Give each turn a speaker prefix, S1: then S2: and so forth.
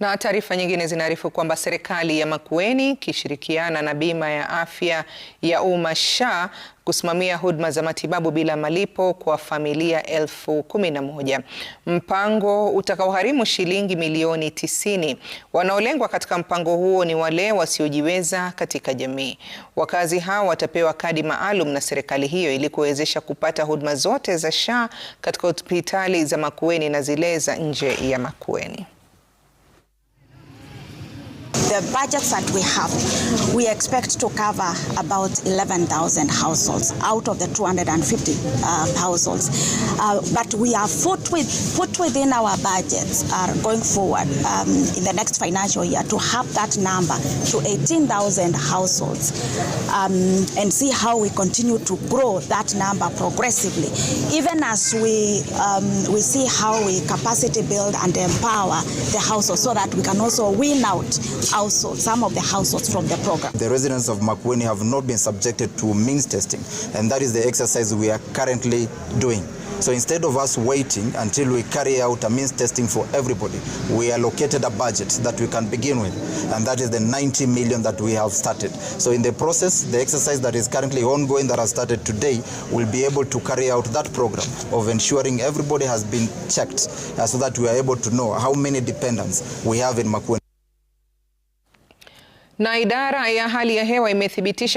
S1: Na taarifa nyingine zinaarifu kwamba serikali ya Makueni ikishirikiana na bima ya afya ya umma SHA kusimamia huduma za matibabu bila malipo kwa familia 11,000. Mpango utakaogharimu shilingi milioni 90. Wanaolengwa katika mpango huo ni wale wasiojiweza katika jamii. Wakazi hao watapewa kadi maalum na serikali hiyo ili kuwezesha kupata huduma zote za SHA katika hospitali za Makueni na zile za nje ya Makueni.
S2: The budgets that we have, we expect to cover about 11,000 households out of the 250 households. But we are put within our budgets going forward in the next financial year to have that number to 18,000 households and see how we continue to grow that number progressively, even as we see how we capacity build and empower the households so that we can also win out some of the households from the program.
S3: The residents of Makueni have not been subjected to means testing, and that is the exercise we are currently doing. So instead of us waiting until we carry out a means testing for everybody, we allocated a budget that we can begin with, and that is the 90 million that we have started. So in the process, the exercise that is currently ongoing that has started today will be able to carry out that program of ensuring everybody has been checked so that we are able to know how many dependents we have in Makueni.
S1: Na idara ya hali ya hewa imethibitisha